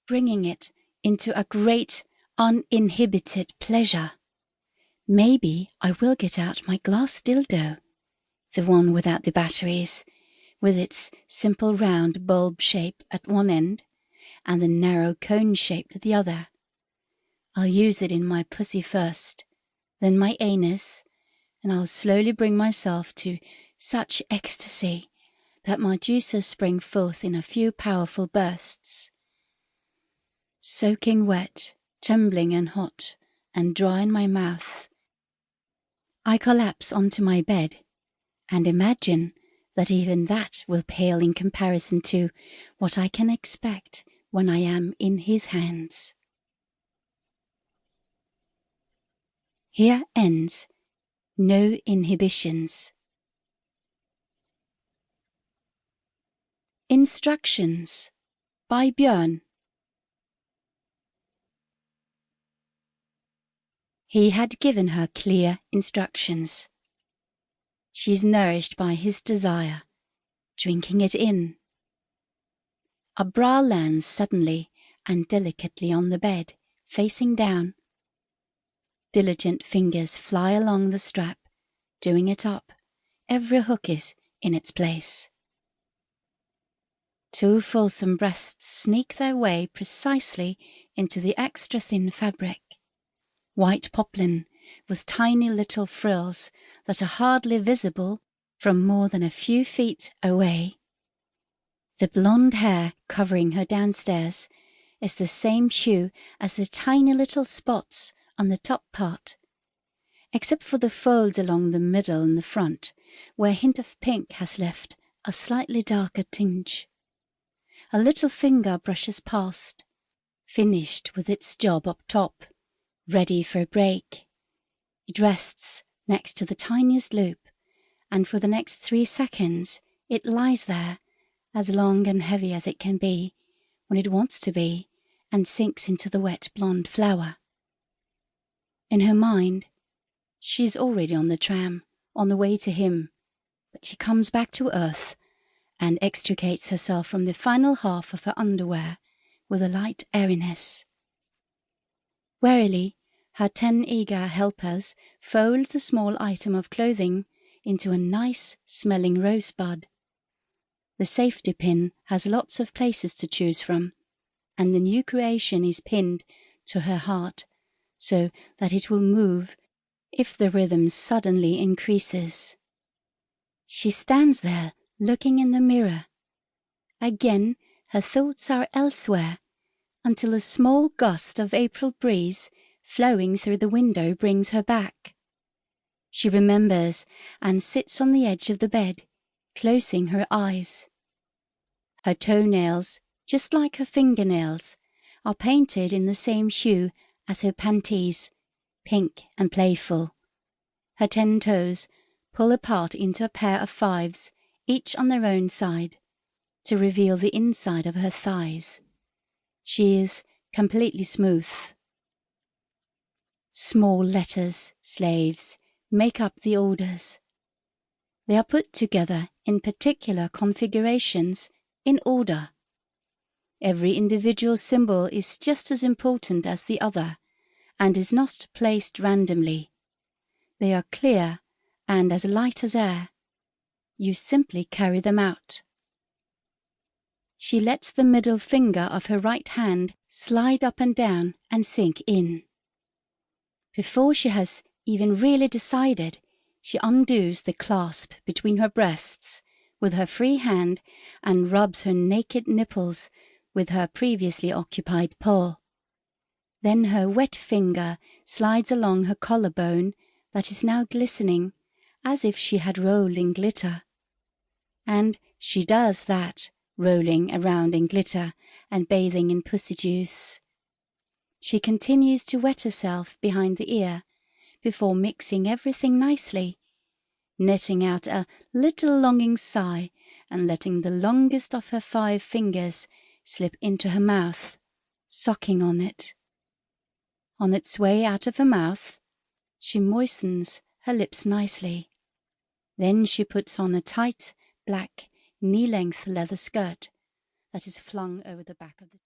bringing it into a great uninhibited pleasure. Maybe I will get out my glass dildo, the one without the batteries, with its simple round bulb shape at one end and the narrow cone shape at the other. I'll use it in my pussy first, then my anus, and I'll slowly bring myself to such ecstasy that my juices spring forth in a few powerful bursts. Soaking wet, trembling and hot, and dry in my mouth, I collapse onto my bed and imagine that even that will pale in comparison to what I can expect when I am in his hands. Here ends No Inhibitions. Instructions by Björn. He had given her clear instructions. She's nourished by his desire, drinking it in. A bra lands suddenly and delicately on the bed, facing down. Diligent fingers fly along the strap, doing it up. Every hook is in its place. Two fulsome breasts sneak their way precisely into the extra thin fabric. White poplin with tiny little frills that are hardly visible from more than a few feet away. The blonde hair covering her downstairs is the same hue as the tiny little spots on the top part, except for the folds along the middle and the front, where a hint of pink has left a slightly darker tinge. A little finger brushes past, finished with its job up top, ready for a break. It rests next to the tiniest loop, and for the next 3 seconds it lies there, as long and heavy as it can be, when it wants to be, and sinks into the wet blonde flower. In her mind, she's already on the tram, on the way to him, but she comes back to earth and extricates herself from the final half of her underwear with a light airiness. Warily, her 10 eager helpers fold the small item of clothing into a nice-smelling rosebud. The safety pin has lots of places to choose from, and the new creation is pinned to her heart so that it will move if the rhythm suddenly increases. She stands there looking in the mirror. Again, her thoughts are elsewhere, until a small gust of April breeze flowing through the window brings her back. She remembers and sits on the edge of the bed, closing her eyes. Her toenails, just like her fingernails, are painted in the same hue as her panties, pink and playful. Her 10 toes pull apart into a pair of 5s, each on their own side, to reveal the inside of her thighs. She is completely smooth. Small letters, slaves, make up the orders. They are put together in particular configurations in order. Every individual symbol is just as important as the other and is not placed randomly. They are clear and as light as air. You simply carry them out. She lets the middle finger of her right hand slide up and down and sink in. Before she has even really decided, she undoes the clasp between her breasts with her free hand and rubs her naked nipples with her previously occupied paw. Then her wet finger slides along her collarbone that is now glistening as if she had rolled in glitter. And she does that, rolling around in glitter and bathing in pussy juice. She continues to wet herself behind the ear before mixing everything nicely, netting out a little longing sigh and letting the longest of her 5 fingers slip into her mouth, sucking on it. On its way out of her mouth, she moistens her lips nicely. Then she puts on a tight, black, knee-length leather skirt that is flung over the back of the